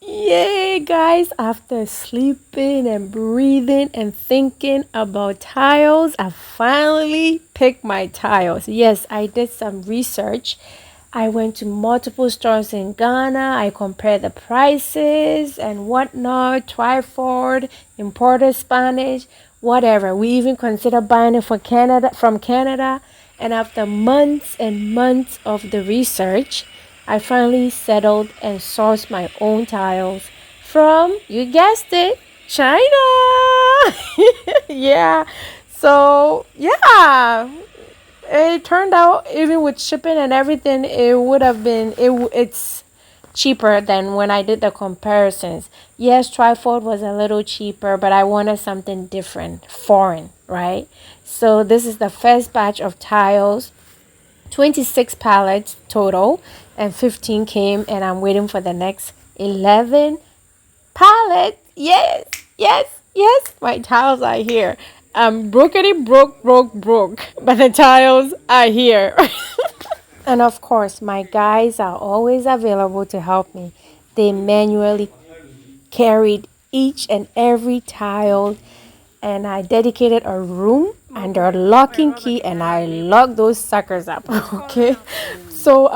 Yay, guys! After sleeping and breathing and thinking about tiles, I finally picked my tiles. Yes, I did some research. I went to multiple stores in Ghana. I compared the prices and whatnot, Triford, imported Spanish, whatever. We even considered buying it from Canada. And after months and months of the research, I finally settled and sourced my own tiles from, you guessed it, China. Yeah. So, yeah, it turned out even with shipping and everything, it would have been it's cheaper than when I did the comparisons. Yes, Triford was a little cheaper, but I wanted something different, foreign, right? So this is the first batch of tiles, 26 pallets total, and 15 came, and I'm waiting for the next 11 pallets. Yes, yes, yes, my tiles are here. I'm brokety broke, but the tiles are here. And of course, my guys are always available to help me. They manually carried each and every tile, and I dedicated a room under lock and key, and I locked those suckers up. Okay, so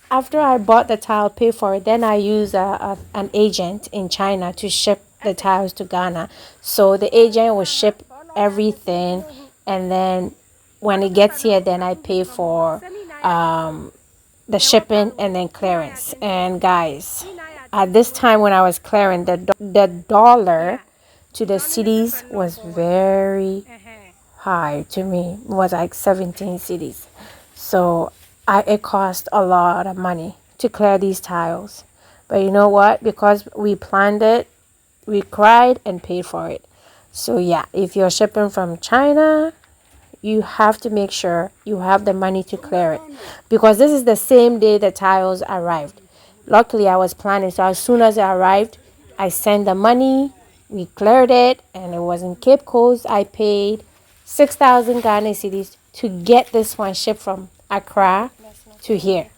after I bought the tile, pay for it, then I use an agent in China to ship the tiles to Ghana. So the agent will ship everything, and then when it gets here, then I pay for the shipping and then clearance. And guys, at this time when I was clearing, the dollar to the cities was very high to me. It was like 17 cities. So it cost a lot of money to clear these tiles. But you know what? Because we planned it, we cried and paid for it. So yeah, if you're shipping from China, you have to make sure you have the money to clear it, because this is the same day the tiles arrived. Luckily, I was planning, so as soon as it arrived, I sent the money, we cleared it, and it was in Cape Coast. I paid 6,000 Ghana cedis to get this one shipped from Accra to here,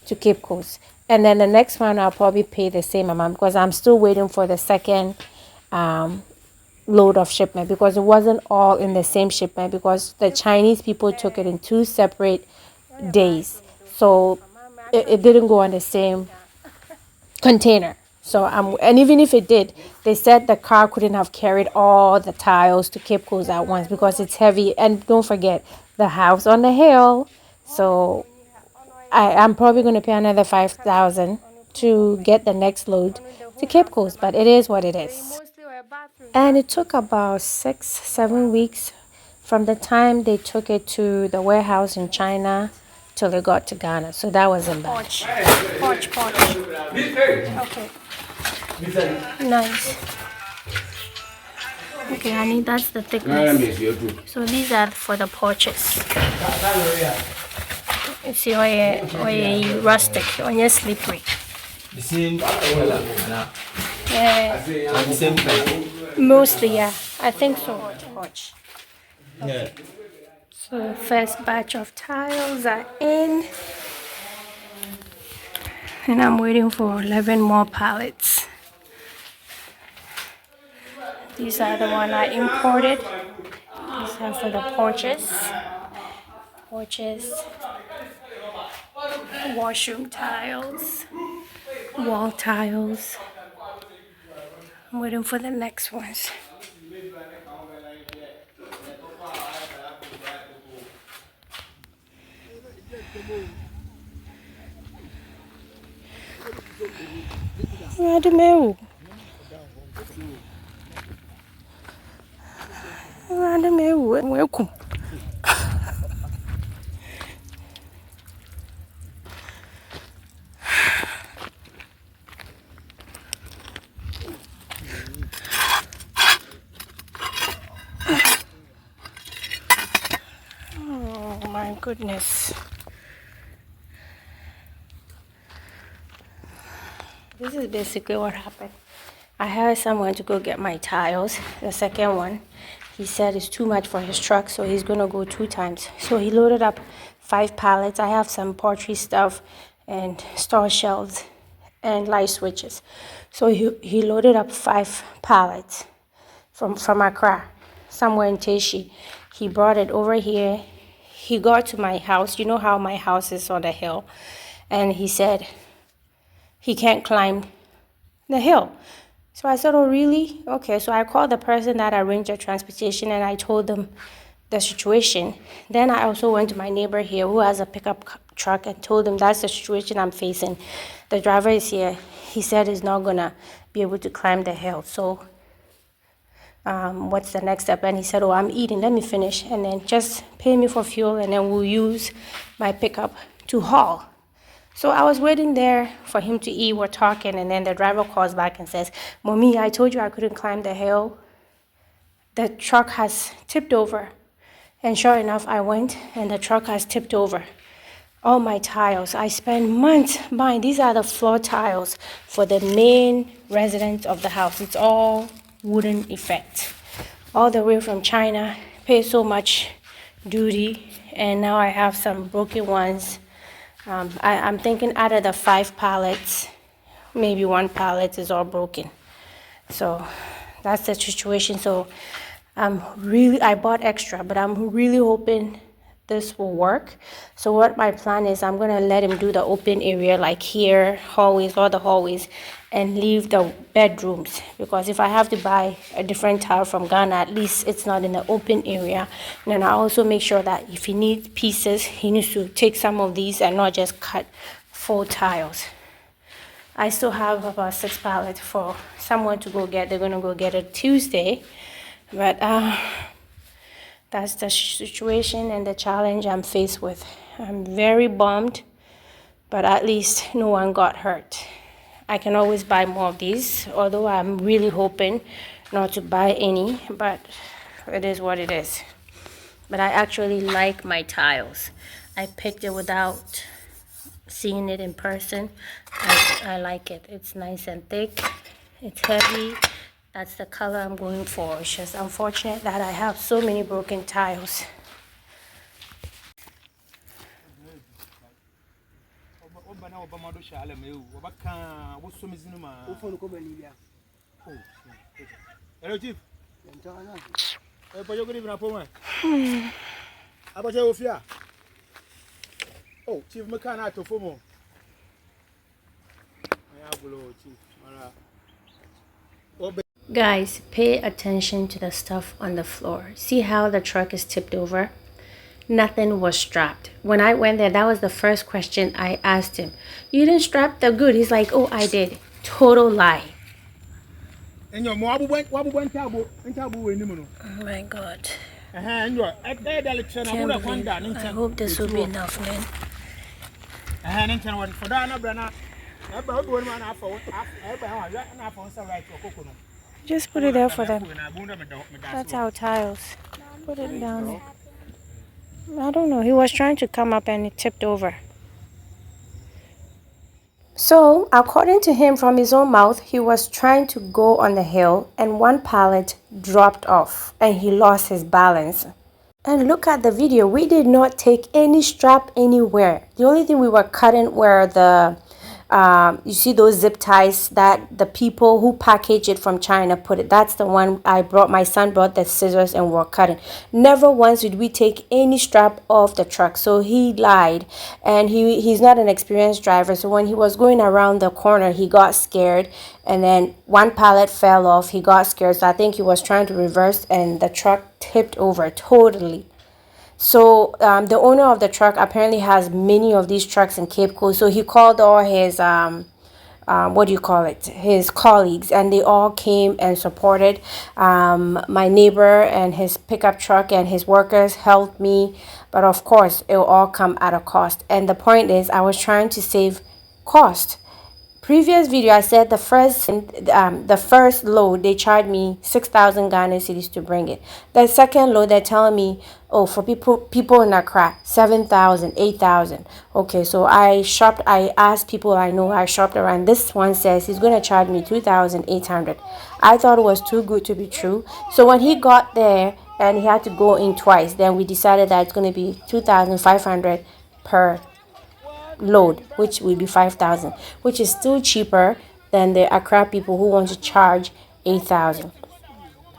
to Cape Coast. And then the next one, I'll probably pay the same amount, because I'm still waiting for the second load of shipment, because it wasn't all in the same shipment, because the Chinese people took it in 2 separate days. So it didn't go on the same container. So and even if it did, they said the car couldn't have carried all the tiles to Cape Coast at once, because it's heavy. And don't forget the house on the hill. So I'm probably going to pay another 5,000 to get the next load to Cape Coast, but it is what it is. And it took about 6-7 weeks from the time they took it to the warehouse in China till it got to Ghana. So that wasn't bad. Porch. Okay. Nice. Okay, honey, that's the thickness. So these are for the porches. You see, oye rustic, oye slippery. The same Yeah. the same type. Mostly, yeah. I think so. Porch. Yeah. So first batch of tiles are in. And I'm waiting for 11 more pallets. These are the one I imported. These are for the porches. Washroom tiles, wall tiles. I'm waiting for the next ones. Welcome. Oh my goodness. this is basically what happened. I hired someone to go get my tiles. The second one, he said it's too much for his truck, so he's gonna go 2 times. So he loaded up 5 pallets. I have some poultry stuff and store shelves and light switches. So he loaded up 5 pallets from Accra, somewhere in Teshi. He brought it over here. He got to my house. You know how my house is on the hill. And he said he can't climb the hill. So I said, oh, really? Okay. So I called the person that arranged the transportation and I told them the situation. Then I also went to my neighbor here who has a pickup truck and told him that's the situation I'm facing. The driver is here. He said he's not going to be able to climb the hill. So what's the next step? And he said, oh, I'm eating. Let me finish. And then just pay me for fuel and then we'll use my pickup to haul. So I was waiting there for him to eat. We're talking, and then the driver calls back and says, Mommy, I told you I couldn't climb the hill. The truck has tipped over. And sure enough, I went, and the truck has tipped over. All my tiles. I spent months buying. These are the floor tiles for the main residence of the house. It's all wooden effect. All the way from China. Paid so much duty, and now I have some broken ones. I'm thinking out of the 5 pallets, maybe 1 pallet is all broken. So that's the situation. So I bought extra, but I'm really hoping this will work. So what my plan is, I'm going to let him do the open area like here, hallways, all the hallways, and leave the bedrooms. Because if I have to buy a different tile from Ghana, at least it's not in the open area. And then I also make sure that if he needs pieces, he needs to take some of these and not just cut full tiles. I still have about 6 pallets for someone to go get. They're going to go get it Tuesday. But that's the situation and the challenge I'm faced with. I'm very bummed, but at least no one got hurt. I can always buy more of these, although I'm really hoping not to buy any, but it is what it is. But I actually like my tiles. I picked it without seeing it in person. I like it. It's nice and thick. It's heavy. That's the color I'm going for. It's just unfortunate that I have so many broken tiles. Guys, pay attention to the stuff on the floor. See how the truck is tipped over? Nothing was strapped. When I went there, that was the first question I asked him. You didn't strap the good? He's like, oh, I did. Total lie. Oh my God. I hope this will be enough, man. Just put it there for them. That's our tiles. Put it down. I don't know. He was trying to come up and it tipped over. So, according to him from his own mouth, he was trying to go on the hill and 1 pallet dropped off and he lost his balance. And look at the video. We did not take any strap anywhere. The only thing we were cutting were the you see those zip ties that the people who package it from China put it. That's the one I brought. My son brought the scissors and we're cutting. Never once did we take any strap off the truck. So he lied, and he's not an experienced driver. So when he was going around the corner, he got scared, and then 1 pallet fell off. He got scared, so I think he was trying to reverse, and the truck tipped over totally. So the owner of the truck apparently has many of these trucks in Cape Coast. So he called all his his colleagues, and they all came and supported. My neighbor and his pickup truck and his workers helped me, but of course it will all come at a cost. And the point is, I was trying to save cost. previous video I said the first load they charged me 6,000 Ghana cedis to bring it. The second load they're telling me, oh, for people in Accra 7,000, 8,000. Okay, so I asked people I know, I shopped around. This one says he's gonna charge me 2,800. I thought it was too good to be true. So when he got there and he had to go in twice, then we decided that it's gonna be 2,500 per load, which will be 5,000, which is still cheaper than the Accra people who want to charge 8,000.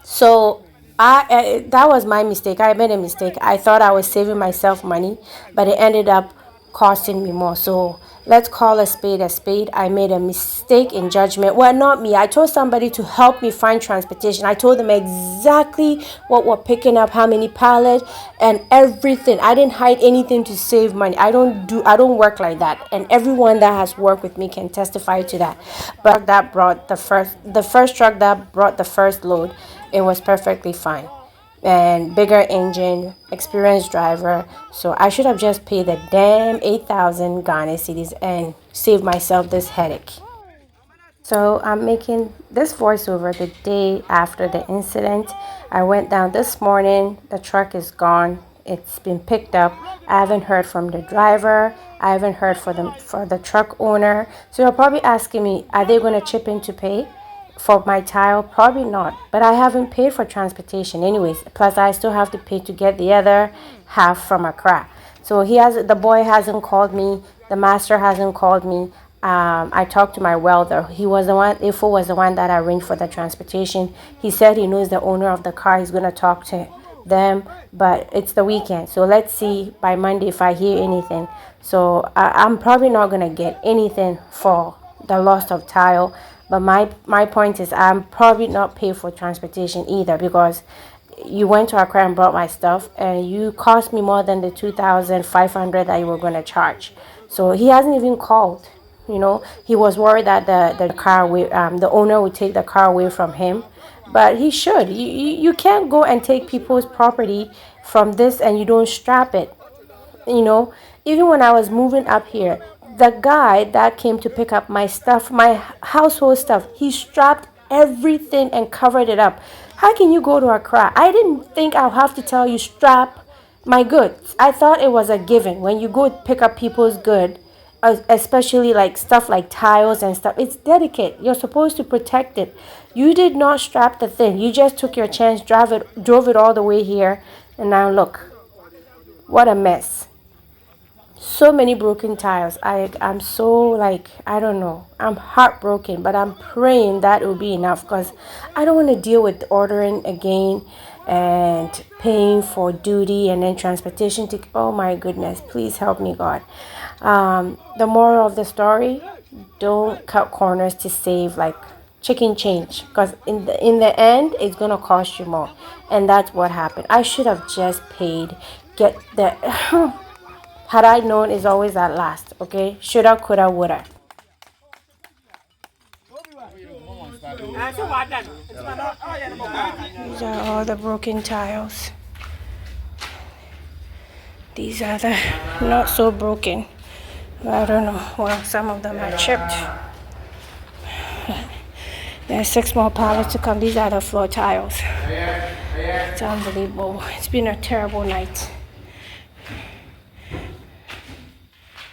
So that was my mistake. I made a mistake. I thought I was saving myself money, but it ended up costing me more. So let's call a spade a spade. I made a mistake in judgment. Well, not me. I told somebody to help me find transportation. I told them exactly what we're picking up, how many pallets, and everything. I didn't hide anything to save money. I don't work like that. And everyone that has worked with me can testify to that. But that brought the first truck that brought the first load, it was perfectly fine. And bigger engine, experienced driver. So I should have just paid the damn 8,000 Ghana cedis and saved myself this headache. So I'm making this voiceover the day after the incident. I went down this morning. The truck is gone. It's been picked up. I haven't heard from the driver. I haven't heard for the truck owner. So you're probably asking me, are they going to chip in to pay for my tile? Probably not. But I haven't paid for transportation anyways. Plus I still have to pay to get the other half from Accra. So the boy hasn't called me. The master hasn't called me. I talked to my welder. He was the one. Ifo was the one that arranged for the transportation. He said he knows the owner of the car. He's gonna talk to them, but it's the weekend, so let's see by Monday if I hear anything. So I'm probably not gonna get anything for the loss of tile. But my point is, I'm probably not pay for transportation either, because you went to Accra and brought my stuff, and you cost me more than the 2,500 that you were going to charge. So he hasn't even called. He was worried that the owner would take the car away from him, but he should. You can't go and take people's property from this and you don't strap it. Even when I was moving up here, the guy that came to pick up my stuff, my household stuff, he strapped everything and covered it up. How can you go to Accra? I didn't think I'll have to tell you strap my goods. I thought it was a given when you go pick up people's good, especially like stuff like tiles and stuff. It's delicate. You're supposed to protect it. You did not strap the thing. You just took your chance, drove it all the way here, and now look, what a mess. So many broken tiles. I'm so, like, I don't know, I'm heartbroken, but I'm praying that it will be enough, because I don't want to deal with ordering again and paying for duty and then transportation to, oh my goodness, please help me, God. The moral of the story, don't cut corners to save like chicken change, because in the end it's gonna cost you more. And that's what happened. I should have just paid, get the had I known, is always at last. Okay, shoulda, coulda, woulda. These are all the broken tiles. These are the not so broken. I don't know. Well, some of them are chipped. There's 6 more pallets to come. These are the floor tiles. It's unbelievable. It's been a terrible night.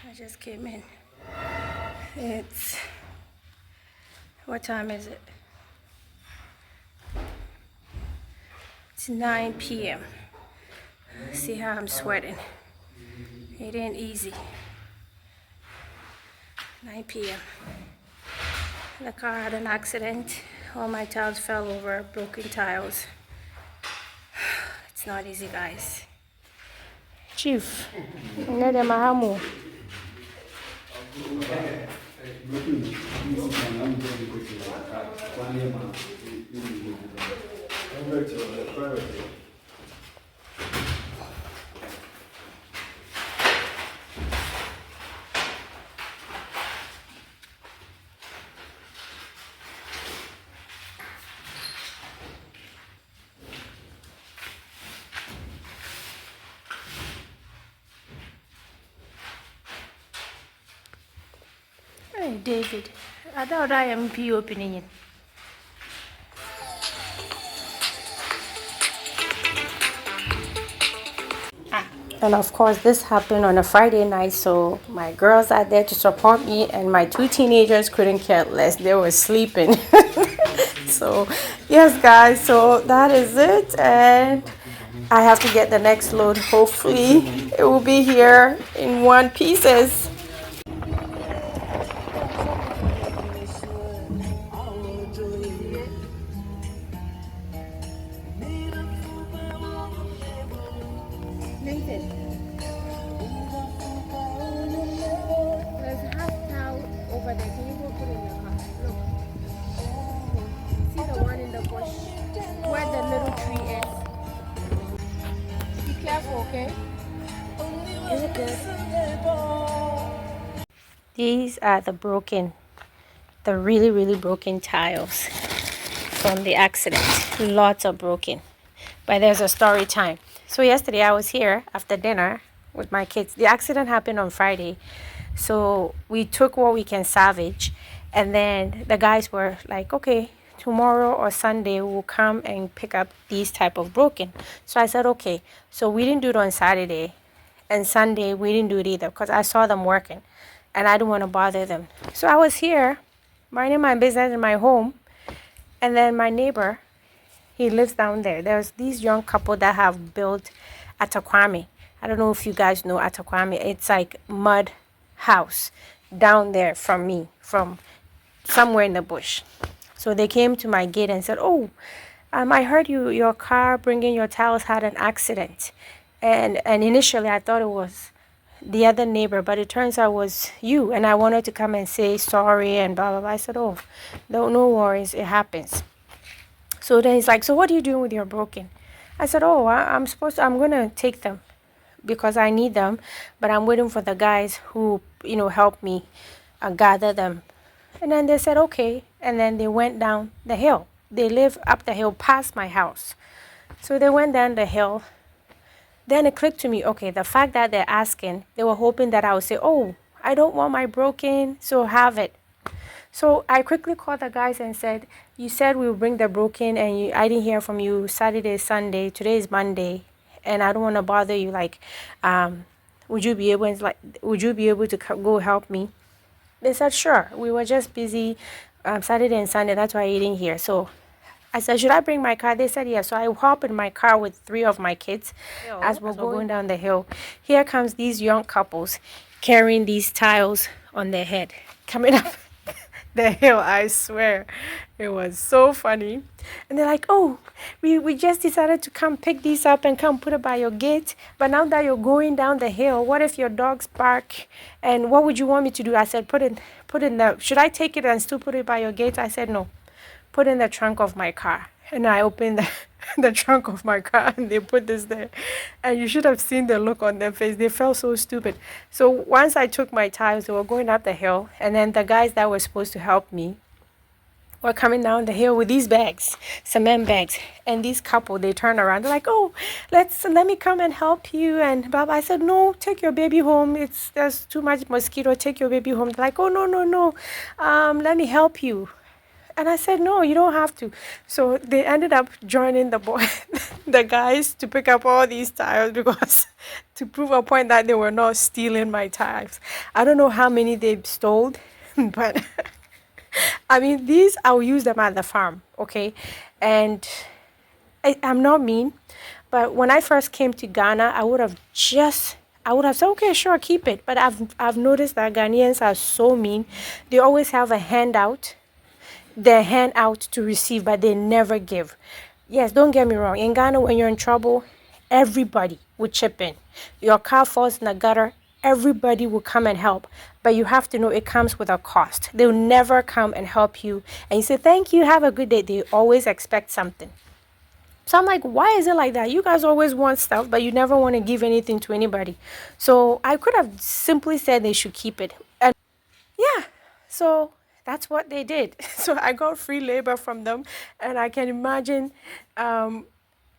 I just came in. What time is it? It's 9 p.m. See how I'm sweating. It ain't easy. 9 p.m. The car had an accident. All my tiles fell over, broken tiles. It's not easy, guys. Chief, nede mahamu. Hey, David, Ada da ya mpi opening. And of course, this happened on a Friday night, so my girls are there to support me, and my two teenagers couldn't care less. They were sleeping. So, yes, guys, so that is it. And I have to get the next load. Hopefully, it will be here in one pieces. There's a half towel over there. Can you go put it in your car? Look. See the one in the bush where the little tree is? Be careful, okay? Is it good? These are the really, really broken tiles from the accident. Lots of broken. But there's a story time. So yesterday I was here after dinner with my kids. The accident happened on Friday. So we took what we can salvage. And then the guys were like, okay, tomorrow or Sunday we'll come and pick up these type of broken. So I said, okay. So we didn't do it on Saturday. And Sunday we didn't do it either because I saw them working. And I didn't want to bother them. So I was here minding my business in my home. And then my neighbor, he lives down there. There's these young couple that have built Atakwame. I don't know if you guys know Atakwame. It's like mud house down there from me, from somewhere in the bush. So they came to my gate and said, "Oh, I heard your car bringing your towels had an accident." And initially I thought it was the other neighbor, but it turns out it was you. And I wanted to come and say sorry and blah blah blah. I said, "Oh, no worries, it happens." So then he's like, "So what are you doing with your broken?" I said, "Oh, I'm gonna take them because I need them, but I'm waiting for the guys who, help me gather them." And then they said, "Okay." And then they went down the hill. They live up the hill past my house. So they went down the hill. Then it clicked to me, okay, the fact that they're asking, they were hoping that I would say, "Oh, I don't want my broken, so have it." So I quickly called the guys and said, "You said we will bring the broken, and I didn't hear from you Saturday, Sunday. Today is Monday, and I don't want to bother you. Like, would you be able? Would you be able to go help me?" They said, "Sure." We were just busy Saturday and Sunday. That's why I didn't hear. So I said, "Should I bring my car?" They said, "Yeah." So I hop in my car with three of my kids as we're going down the hill. Here comes these young couples carrying these tiles on their head, coming up the hill. I swear, it was so funny. And they're like, "Oh, we just decided to come pick these up and come put it by your gate. But now that you're going down the hill, what if your dogs bark? And what would you want me to do?" I said, put in the, should I take it and still put it by your gate?" I said, "No, put in the trunk of my car." And I opened the trunk of my car and they put this there. And you should have seen the look on their face. They felt so stupid. So once I took my tires, they were going up the hill. And then the guys that were supposed to help me were coming down the hill with these bags, cement bags. And these couple, they turned around. They're like, "Oh, let me come and help you." And blah, blah. I said, "No, take your baby home. There's too much mosquito. Take your baby home." They're like, "Oh, no, no, no. Let me help you." And I said, "No, you don't have to." So they ended up joining the guys to pick up all these tiles because to prove a point that they were not stealing my tiles. I don't know how many they stole, but I mean, these, I'll use them at the farm, okay? And I'm not mean, but when I first came to Ghana, I would have said, "Okay, sure, keep it." But I've noticed that Ghanaians are so mean. They always have a handout, their hand out to receive, but they never give. Yes, don't get me wrong. In Ghana, when you're in trouble, everybody will chip in. Your car falls in the gutter, everybody will come and help. But you have to know it comes with a cost. They'll never come and help you. And you say, "Thank you, have a good day." They always expect something. So I'm like, why is it like that? You guys always want stuff, but you never want to give anything to anybody. So I could have simply said they should keep it. And yeah, so that's what they did. So I got free labor from them, and I can imagine,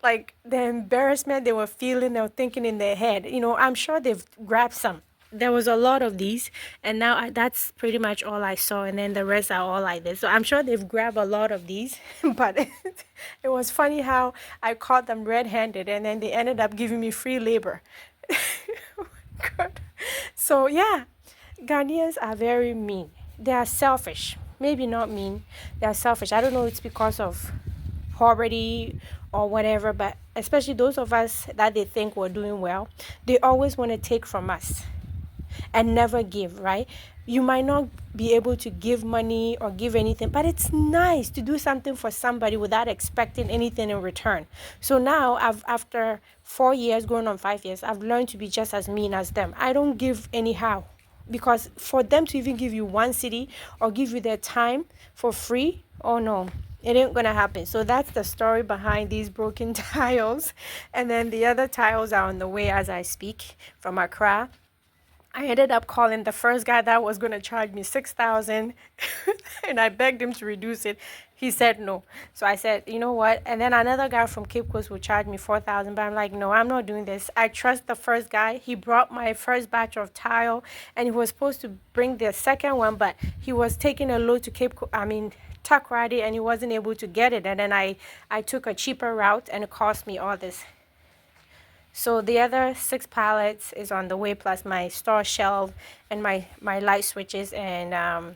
like the embarrassment they were feeling or thinking in their head. I'm sure they've grabbed some. there was a lot of these, and now that's pretty much all I saw, and then the rest are all like this. So I'm sure they've grabbed a lot of these, but it was funny how I caught them red-handed, and then they ended up giving me free labor. God. So yeah, Ghanaians are very mean. They are selfish. Maybe not mean. They are selfish. I don't know. It's because of poverty or whatever, but especially those of us that they think we're doing well, they always want to take from us and never give, right? You might not be able to give money or give anything, but it's nice to do something for somebody without expecting anything in return. So now after 4 years, going on 5 years, I've learned to be just as mean as them. I don't give anyhow. Because for them to even give you one city or give you their time for free, oh no, it ain't gonna happen. So that's the story behind these broken tiles. And then the other tiles are on the way as I speak from Accra. I ended up calling the first guy that was going to charge me 6,000 and I begged him to reduce it. He said no. So I said, you know what? And then another guy from Cape Coast would charge me 4,000, but I'm like, no, I'm not doing this. I trust the first guy. He brought my first batch of tile and he was supposed to bring the second one, but he was taking a load to Takoradi, and he wasn't able to get it. And then I took a cheaper route and it cost me all this. So the other 6 pallets is on the way, plus my store shelf and my light switches and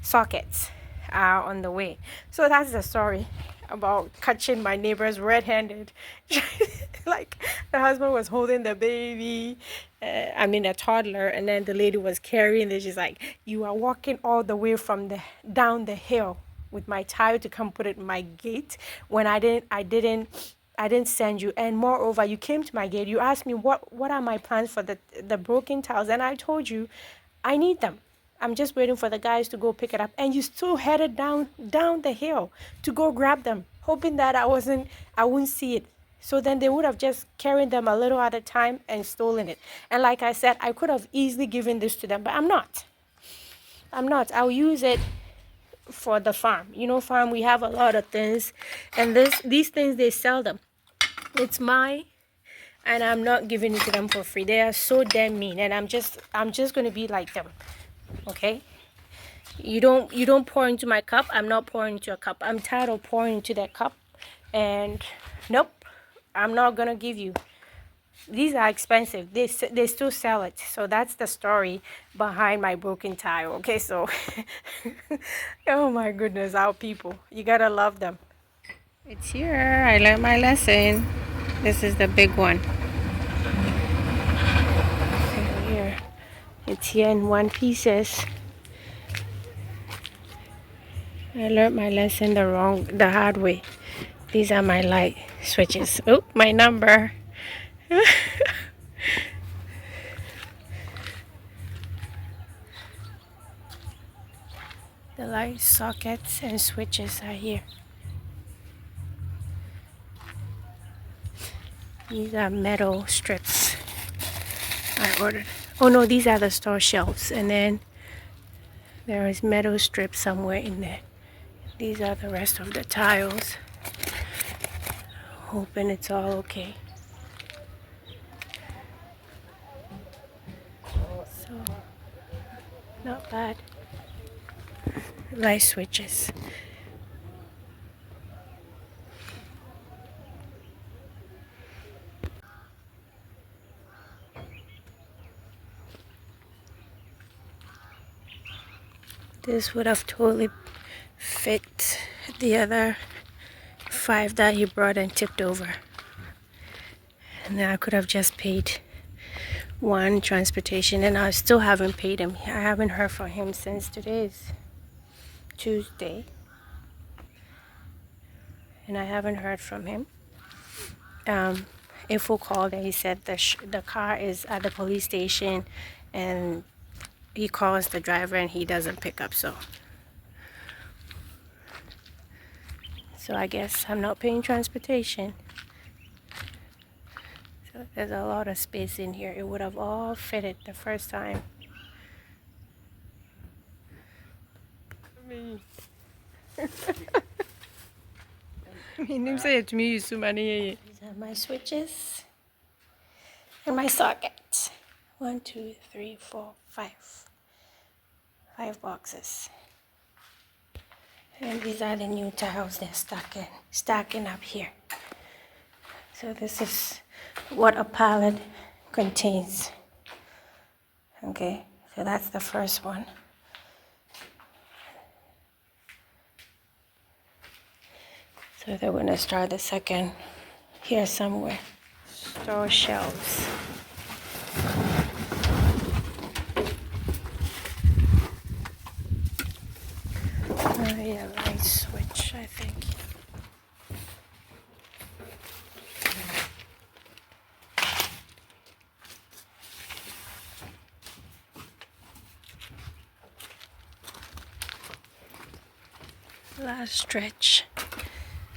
sockets are on the way. So that's the story about catching my neighbors red-handed. Like the husband was holding the baby, a toddler, and then the lady was carrying it. She's like, "You are walking all the way from the down the hill with my tire to come put it in my gate when I didn't send you. And moreover, you came to my gate. You asked me what are my plans for the broken tiles, and I told you I need them. I'm just waiting for the guys to go pick it up, and you still headed down the hill to go grab them, hoping that I wouldn't see it. So then they would have just carried them a little at a time and stolen it. And like I said, I could have easily given this to them, but I'm not. I'm not. I'll use it for the farm. Farm, we have a lot of things, and these things, they sell them. It's mine, and I'm not giving it to them for free. They are so damn mean, and I'm just gonna be like them. Okay? You don't pour into my cup. I'm not pouring into a cup. I'm tired of pouring into that cup, and nope, I'm not gonna give you. These are expensive. They still sell it. So that's the story behind my broken tile. Okay, so oh my goodness, our people, you gotta love them. It's here. I learned my lesson. This is the big one. Here. It's here in one pieces. I learned my lesson the hard way. These are my light switches. Oh, my number. The light sockets and switches are here. These are metal strips I ordered. Oh no, these are the store shelves, and then there is metal strips somewhere in there. These are the rest of the tiles. Hoping it's all okay. So, not bad. Light switches. This would have totally fit the other 5 that he brought and tipped over. And then I could have just paid one transportation, and I still haven't paid him. I haven't heard from him since today's Tuesday. And I haven't heard from him. Info called and he said the car is at the police station, and he calls the driver and he doesn't pick up. So I guess I'm not paying transportation. So there's a lot of space in here. It would have all fitted the first time. These are my switches and my socket. 1, 2, 3, 4, 5. 5 boxes. And these are the new tiles they're stacking up here. So this is what a pallet contains. Okay, so that's the first one. So they're going to start the second here somewhere. Store shelves. Yeah, light switch, I think. Last stretch.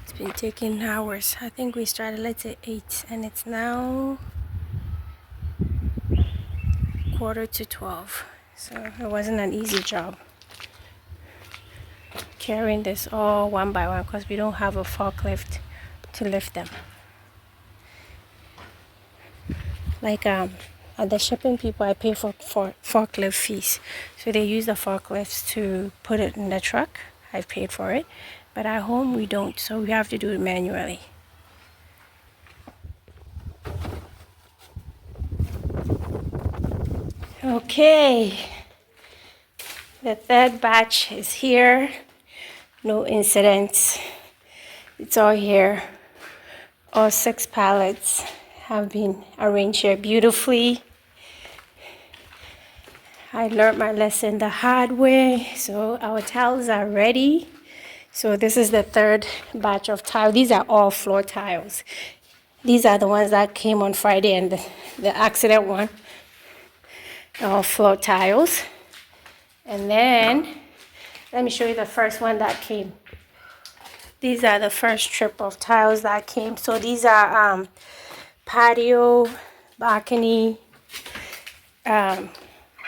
It's been taking hours. I think we started, let's say 8, and it's now 11:45. So it wasn't an easy job carrying this all one by one because we don't have a forklift to lift them. Like at the shipping people, I pay for forklift fees, so they use the forklifts to put it in the truck. I've paid for it, but at home we don't, so we have to do it manually. Okay, the third batch is here. No incidents. It's all here. All 6 pallets have been arranged here beautifully. I learned my lesson the hard way, so our tiles are ready. So this is the third batch of tile. These are all floor tiles. These are the ones that came on Friday, and the accident one. All floor tiles. And then let me show you the first one that came. These are the first trip of tiles that came. So these are patio, balcony,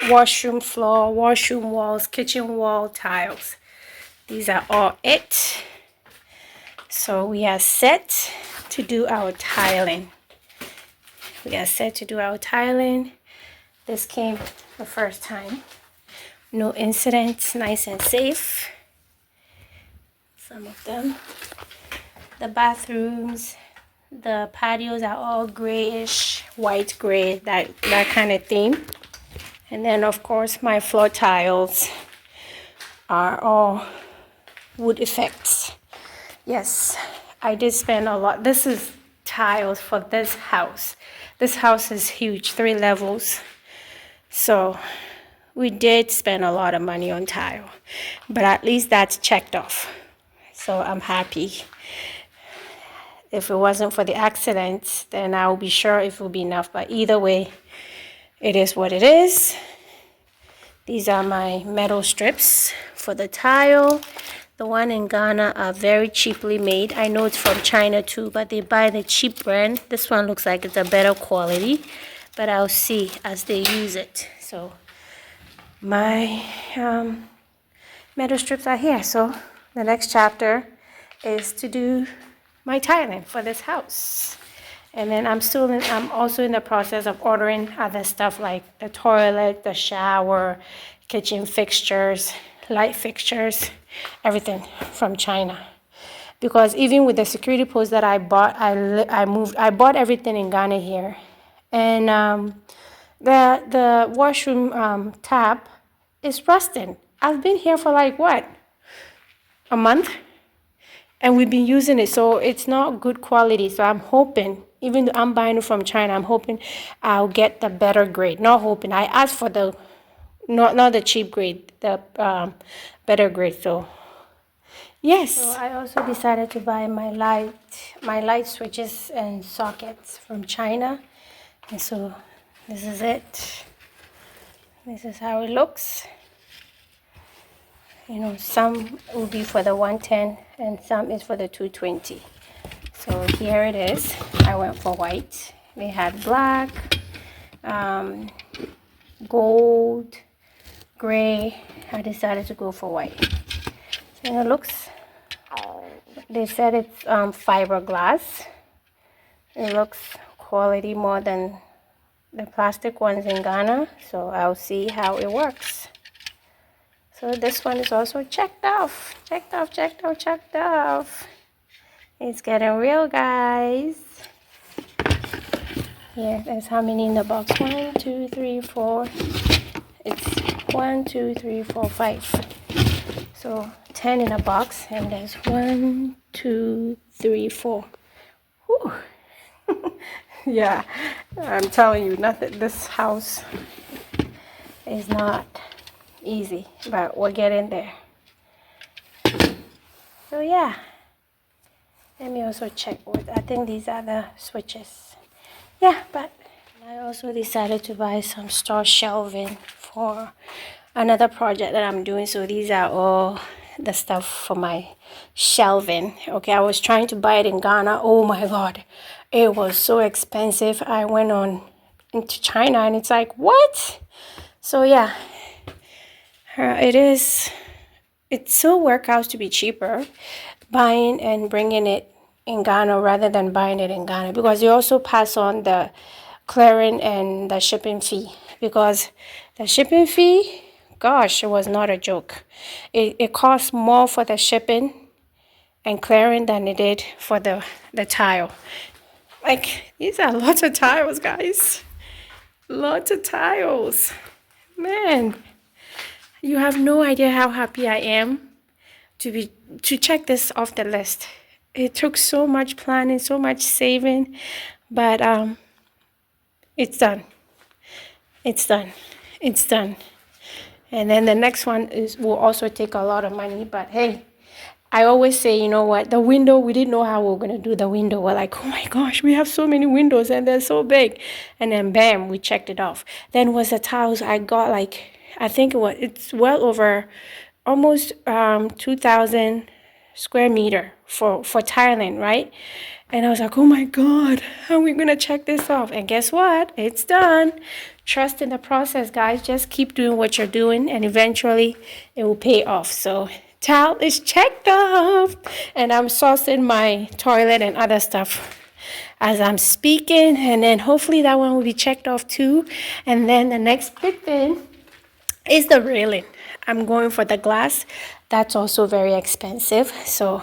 washroom floor, washroom walls, kitchen wall tiles. These are all it. So we are set to do our tiling. This came the first time. No incidents, nice and safe. Some of them. The bathrooms, the patios are all grayish, white gray, that kind of theme. And then of course my floor tiles are all wood effects. Yes, I did spend a lot. This is tiles for this house. This house is huge, 3 levels. So we did spend a lot of money on tile, but at least that's checked off. So I'm happy. If it wasn't for the accident, then I will be sure it will be enough. But either way, it is what it is. These are my metal strips for the tile. The one in Ghana are very cheaply made. I know it's from China too, but they buy the cheap brand. This one looks like it's a better quality, but I'll see as they use it. So my metal strips are here. So the next chapter is to do my tiling for this house. And then I'm also in the process of ordering other stuff like the toilet, the shower, kitchen fixtures, light fixtures, everything from China. Because even with the security post that I bought, I bought everything in Ghana here. And the washroom tap is rusting. I've been here for like what? A month? And we've been using it, so it's not good quality. So I'm hoping, even though I'm buying it from China, I'm hoping I'll get the better grade. Not hoping. I asked for the, not the cheap grade, the better grade. So yes. So I also decided to buy my light switches and sockets from China. And so this is it. This is how it looks. You know, some will be for the 110 and some is for the 220. So here it is. I went for white. They had black, gold, gray. I decided to go for white. And it looks, they said it's fiberglass. It looks quality more than the plastic ones in Ghana, so I'll see how it works. So this one is also checked off. Checked off, checked off, checked off. It's getting real, guys. Yeah, that's how many in the box. 1, 2, 3, 4. It's 1, 2, 3, 4, 5. So 10 in a box, and there's 1, 2, 3, 4. Whew. Yeah, I'm telling you, nothing. This house is not easy, but we're getting there. So yeah, let me also check what I think these are the switches. Yeah, but I also decided to buy some store shelving for another project that I'm doing. So these are all the stuff for my shelving. Okay, I was trying to buy it in Ghana. Oh my God, it was so expensive. I went on into China and it's like, what? So yeah, it still works out to be cheaper buying and bringing it in Ghana rather than buying it in Ghana, because you also pass on the clearing and the shipping fee, because the shipping fee, gosh, it was not a joke. It cost more for the shipping and clearing than it did for the tile. Like, these are lots of tiles, guys. Lots of tiles. Man, you have no idea how happy I am to check this off the list. It took so much planning, so much saving, but it's done. It's done. It's done. And then the next one will also take a lot of money, but hey, I always say, you know what, the window, we didn't know how we were going to do the window. We're like, oh my gosh, we have so many windows and they're so big. And then bam, we checked it off. Then was the tiles. I got like, I think it's well over almost 2,000 square meter for tiling, right? And I was like, oh my God, how are we going to check this off? And guess what? It's done. Trust in the process, guys. Just keep doing what you're doing and eventually it will pay off. So tile is checked off. And I'm saucing my toilet and other stuff as I'm speaking. And then hopefully that one will be checked off too. And then the next big thing is the railing. I'm going for the glass. That's also very expensive. So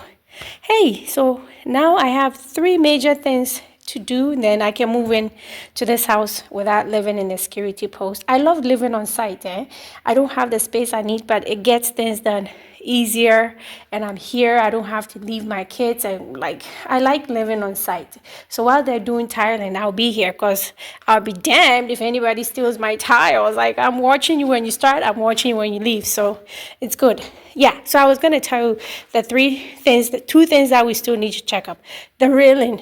hey, so now I have 3 major things to do, and then I can move in to this house without living in a security post. I love living on site. I don't have the space I need, but it gets things done easier, and I'm here. I don't have to leave my kids, and I like living on site. So while they're doing tiling, I'll be here, because I'll be damned if anybody steals my tiles. Like, I'm watching you when you start, I'm watching you when you leave, so it's good. Yeah, so I was going to tell you the 2 things that we still need to check up. The railing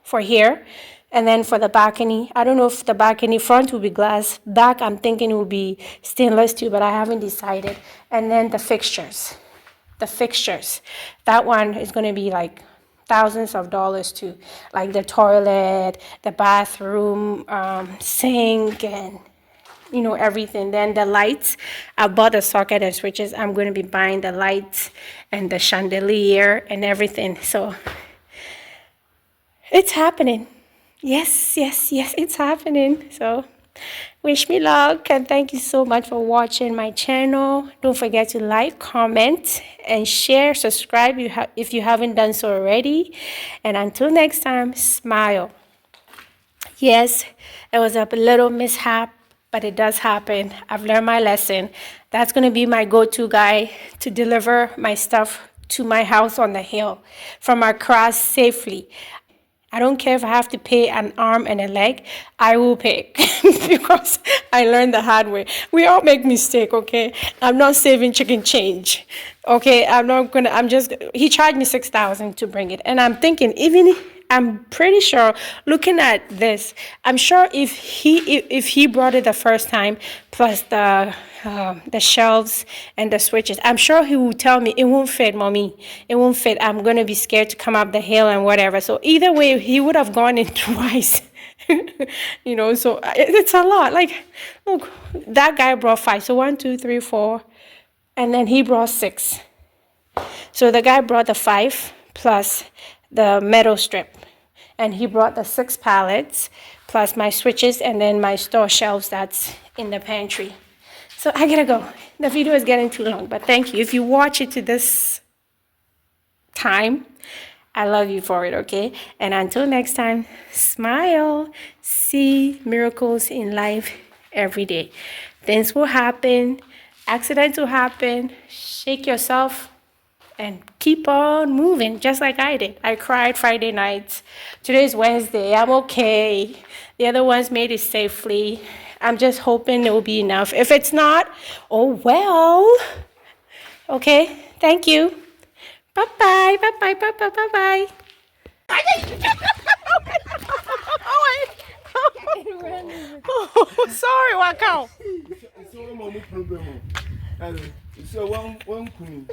for here, and then for the balcony. I don't know if the balcony front will be glass. Back, I'm thinking it will be stainless too, but I haven't decided. And then the fixtures. The fixtures. That one is going to be like thousands of dollars too. Like the toilet, the bathroom, sink, and everything. Then the lights, I bought the socket and switches. I'm going to be buying the lights and the chandelier and everything. So it's happening. Yes, it's happening. So wish me luck, and thank you so much for watching my channel. Don't forget to like, comment, and share. Subscribe if you haven't done so already. And until next time, smile. Yes, it was a little mishap, but it does happen. I've learned my lesson. That's going to be my go-to guy to deliver my stuff to my house on the hill from Accra safely. I don't care if I have to pay an arm and a leg, I will pay because I learned the hard way. We all make mistakes, okay? I'm not saving chicken change, okay? He charged me 6,000 to bring it. And I'm thinking, I'm pretty sure, looking at this, I'm sure if he brought it the first time, plus the shelves and the switches, I'm sure he will tell me, it won't fit, mommy. It won't fit. I'm going to be scared to come up the hill and whatever. So either way, he would have gone in twice. So it's a lot. Like, look, that guy brought 5. So 1, 2, 3, 4. And then he brought 6. So the guy brought the 5 plus the metal strip. And he brought the 6 pallets plus my switches and then my store shelves that's in the pantry. So I gotta go. The video is getting too long, but thank you. If you watch it to this time, I love you for it, okay? And until next time, smile. See miracles in life every day. Things will happen, accidents will happen. Shake yourself and keep on moving, just like I did. I cried Friday night. Today's Wednesday. I'm okay. The other ones made it safely. I'm just hoping it will be enough. If it's not, oh well. Okay, thank you. Bye-bye, bye-bye, bye-bye, bye-bye. Oh, sorry, Wakao. It's all my problem. It's one queen.